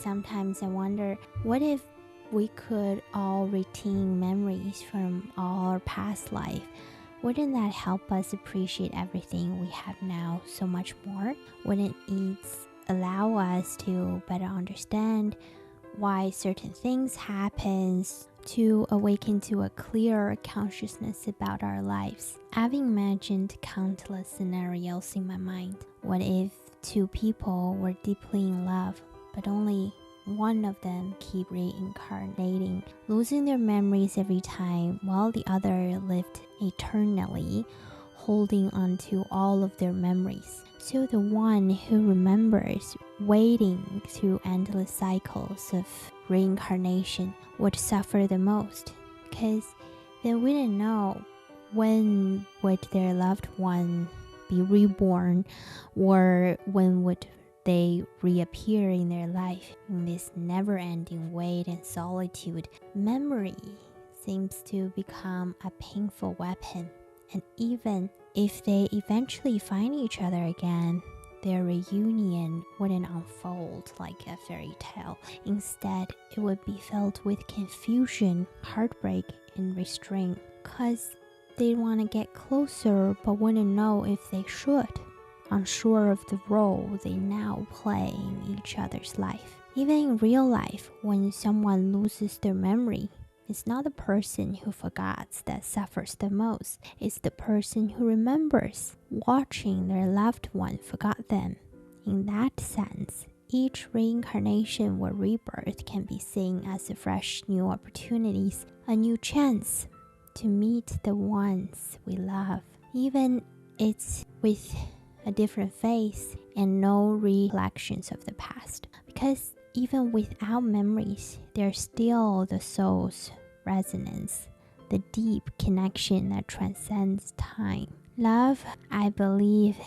sometimes I wonder, what if we could all retain memories from our past life? Wouldn't that help us appreciate everything we have now so much more? Wouldn't it allow us to better understand why certain things happen, to awaken to a clearer consciousness about our lives? I've imagined countless scenarios in my mind. What if two people were deeply in love, but only one of them keep reincarnating, losing their memories every time, while the other lived eternally, holding on to all of their memories? So the one who remembers, waiting through endless cycles of reincarnation, would suffer the most, because they wouldn't know when would their loved one be reborn, or when would they reappear in their life. In this never-ending wait and solitude, memory seems to become a painful weapon. And even if they eventually find each other again, their reunion wouldn't unfold like a fairy tale. Instead, it would be filled with confusion, heartbreak, and restraint, because they want to get closer but wouldn't know if they should, unsure of the role they now play in each other's life. Even in real life, when someone loses their memory, it's not the person who forgets that suffers the most. It's the person who remembers, watching their loved one forget them. In that sense, each reincarnation or rebirth can be seen as a fresh new opportunities, a new chance to meet the ones we love. Even it's with a different face and no recollections of the past. Because even without memories, there's still the soul's resonance, the deep connection that transcends time. Love, I believe,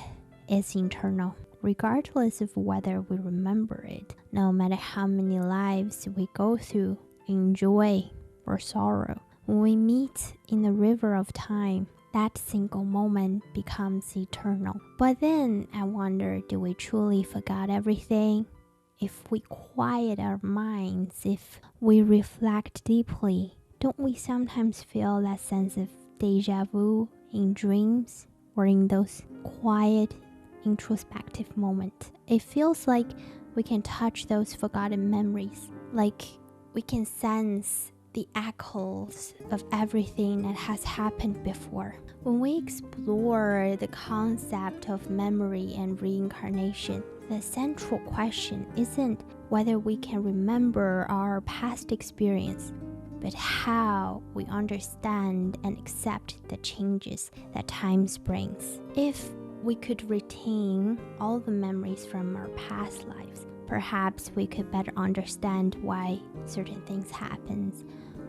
is eternal, regardless of whether we remember it. No matter how many lives we go through, in joy or sorrow, when we meet in the river of time, that single moment becomes eternal. But then I wonder, do we truly forget everything? If we quiet our minds, if we reflect deeply, don't we sometimes feel that sense of déjà vu in dreams or in those quiet, introspective moments? It feels like we can touch those forgotten memories, like we can sense the echoes of everything that has happened before. When we explore the concept of memory and reincarnation, the central question isn't whether we can remember our past experience, but how we understand and accept the changes that time brings. If we could retain all the memories from our past lives, perhaps we could better understand why certain things happen,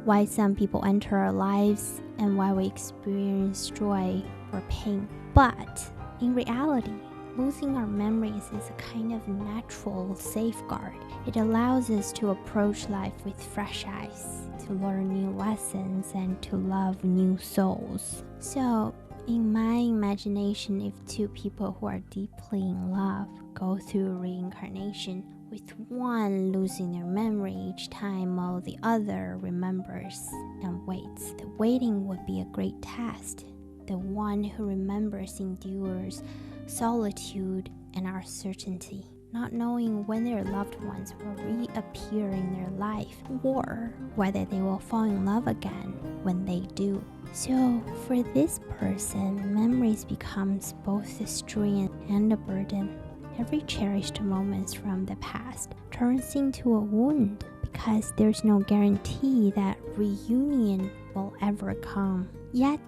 why some people enter our lives, and why we experience joy or pain. But in reality, losing our memories is a kind of natural safeguard. It allows us to approach life with fresh eyes, to learn new lessons, and to love new souls. So, in my imagination, if two people who are deeply in love go through reincarnation, with one losing their memory each time while the other remembers and waits, the waiting would be a great test. The one who remembers endures solitude and uncertainty, not knowing when their loved ones will reappear in their life, or whether they will fall in love again when they do. So for this person, memories becomes both a strength and a burden. Every cherished moment from the past turns into a wound, because there's no guarantee that reunion will ever come. Yet,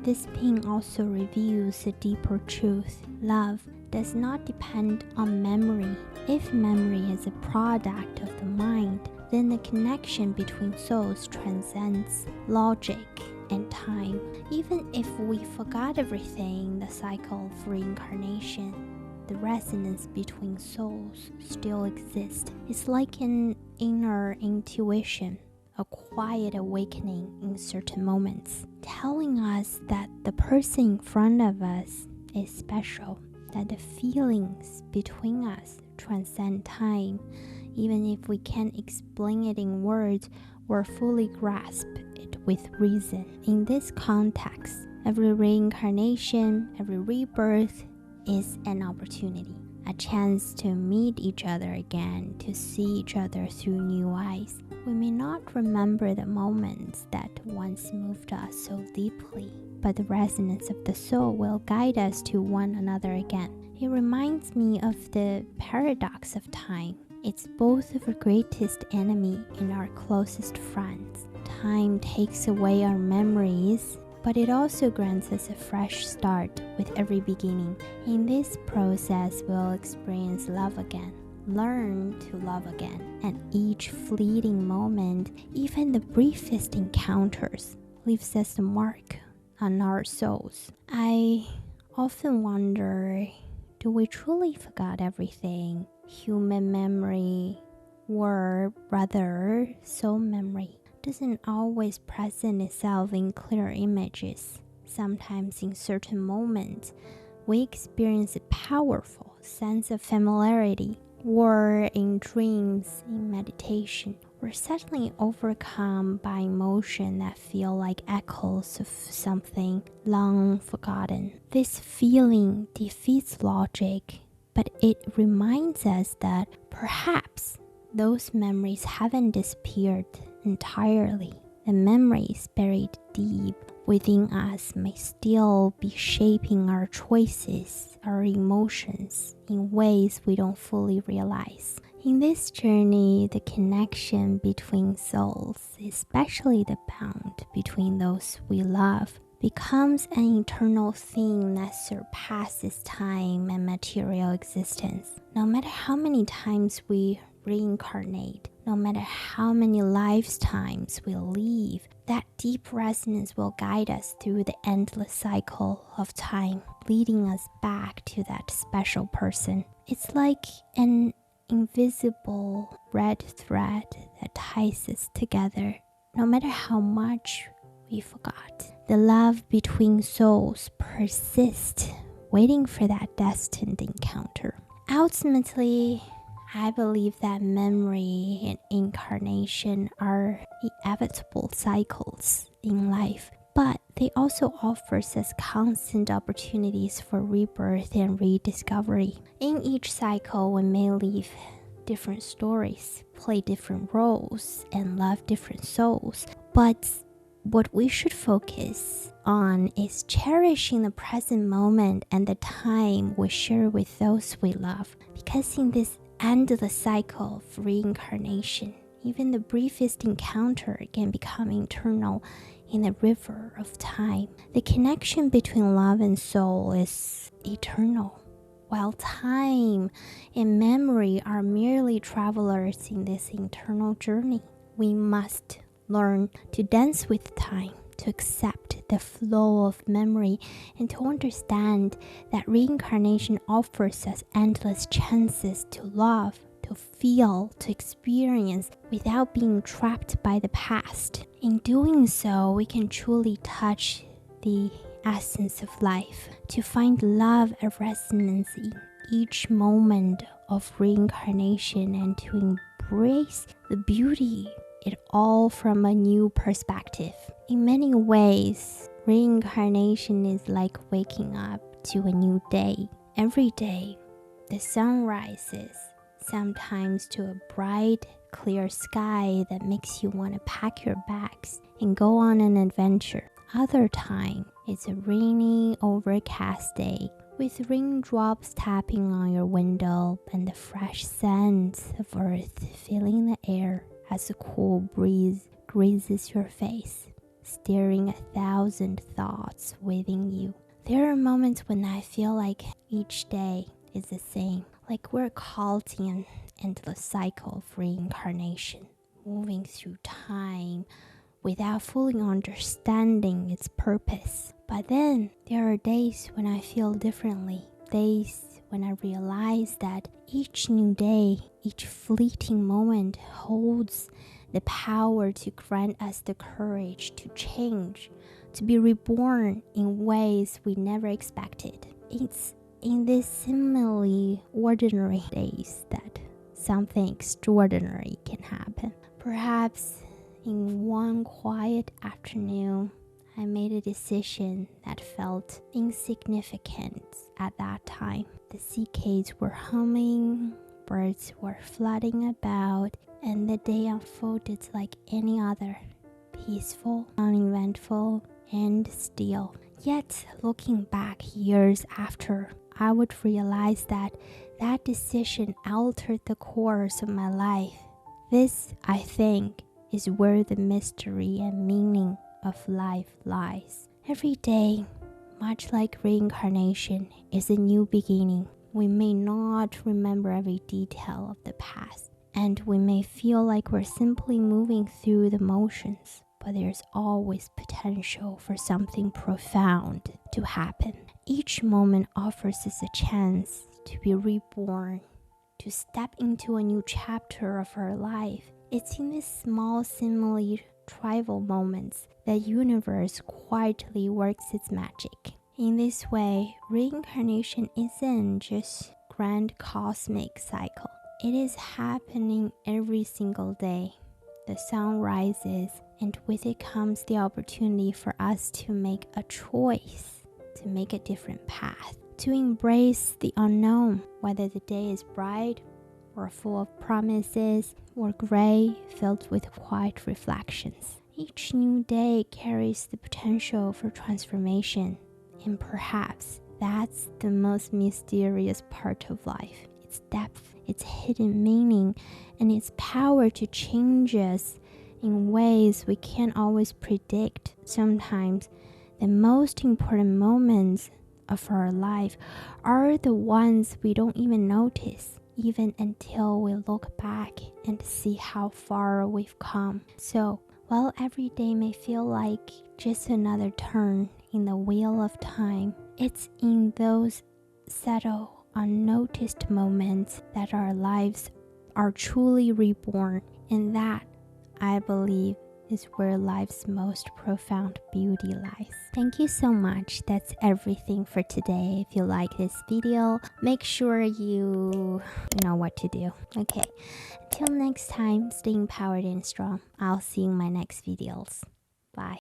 this pain also reveals a deeper truth. Love does not depend on memory. If memory is a product of the mind, then the connection between souls transcends logic and time. Even if we forgot everything, the cycle of reincarnation, the resonance between souls still exists. It's like an inner intuition, a quiet awakening in certain moments, telling us that the person in front of us is special, that the feelings between us transcend time, even if we can't explain it in words or fully grasp it with reason. In this context, every reincarnation, every rebirth is an opportunity, a chance to meet each other again, to see each other through new eyes. We may not remember the moments that once moved us so deeply, but the resonance of the soul will guide us to one another again. It reminds me of the paradox of time. It's both our greatest enemy and our closest friends. Time takes away our memories, but it also grants us a fresh start with every beginning. In this process, we'll experience love again, learn to love again, and each fleeting moment, even the briefest encounters, leaves us a mark on our souls. I often wonder, do we truly forget everything? Human memory, or rather, soul memory, doesn't always present itself in clear images. Sometimes in certain moments, we experience a powerful sense of familiarity, or in dreams, in meditation, we're suddenly overcome by emotion that feel like echoes of something long forgotten. This feeling defeats logic, but it reminds us that perhaps those memories haven't disappeared entirely. The memories buried deep within us may still be shaping our choices, our emotions, in ways we don't fully realize. In this journey, the connection between souls, especially the bond between those we love, becomes an eternal thing that surpasses time and material existence. No matter how many times we reincarnate, no matter how many lifetimes we live, that deep resonance will guide us through the endless cycle of time, leading us back to that special person. It's like an invisible red thread that ties us together, no matter how much we forgot. The love between souls persists, waiting for that destined encounter. Ultimately, I believe that memory and incarnation are inevitable cycles in life, but they also offer us constant opportunities for rebirth and rediscovery. In each cycle, we may live different stories, play different roles, and love different souls, but what we should focus on is cherishing the present moment and the time we share with those we love, because in this endless cycle of reincarnation, even the briefest encounter can become eternal in the river of time. The connection between love and soul is eternal, while time and memory are merely travelers in this eternal journey. We must learn to dance with time, to accept the flow of memory, and to understand that reincarnation offers us endless chances to love, to feel, to experience without being trapped by the past. In doing so, we can truly touch the essence of life, to find love and resonance in each moment of reincarnation, and to embrace the beauty it all from a new perspective. In many ways, reincarnation is like waking up to a new day. Every day, the sun rises, sometimes to a bright, clear sky that makes you want to pack your bags and go on an adventure. Other time, it's a rainy, overcast day with raindrops tapping on your window and the fresh scent of earth filling the air as a cool breeze grazes your face, stirring 1,000 thoughts within you. There are moments when I feel like each day is the same, like we're caught in an endless cycle of reincarnation, moving through time without fully understanding its purpose. But then there are days when I feel differently, days when I realize that each new day, each fleeting moment holds the power to grant us the courage to change, to be reborn in ways we never expected. It's in these seemingly ordinary days that something extraordinary can happen. Perhaps in one quiet afternoon, I made a decision that felt insignificant at that time. The cicadas were humming, birds were flutting about, and the day unfolded like any other, peaceful, uneventful, and still. Yet, looking back years after, I would realize that that decision altered the course of my life. This, I think, is where the mystery and meaning of life lies. Every day, much like reincarnation, is a new beginning. We may not remember every detail of the past, and we may feel like we're simply moving through the motions, but there's always potential for something profound to happen. Each moment offers us a chance to be reborn, to step into a new chapter of our life. It's in these small, seemingly trivial moments that the universe quietly works its magic. In this way, reincarnation isn't just grand cosmic cycle. It is happening every single day. The sun rises, and with it comes the opportunity for us to make a choice, to make a different path, to embrace the unknown, whether the day is bright or full of promises, or gray, filled with quiet reflections. Each new day carries the potential for transformation, and perhaps that's the most mysterious part of life. Its depth, its hidden meaning, and its power to change us in ways we can't always predict. Sometimes the most important moments of our life are the ones we don't even notice, even until we look back and see how far we've come. So, while every day may feel like just another turn in the wheel of time, it's in those subtle, unnoticed moments that our lives are truly reborn, and that, I believe, is where life's most profound beauty lies. Thank you so much. That's everything for today. If you like this video, make sure you know what to do. Okay, until next time, stay empowered and strong. I'll see you in my next videos.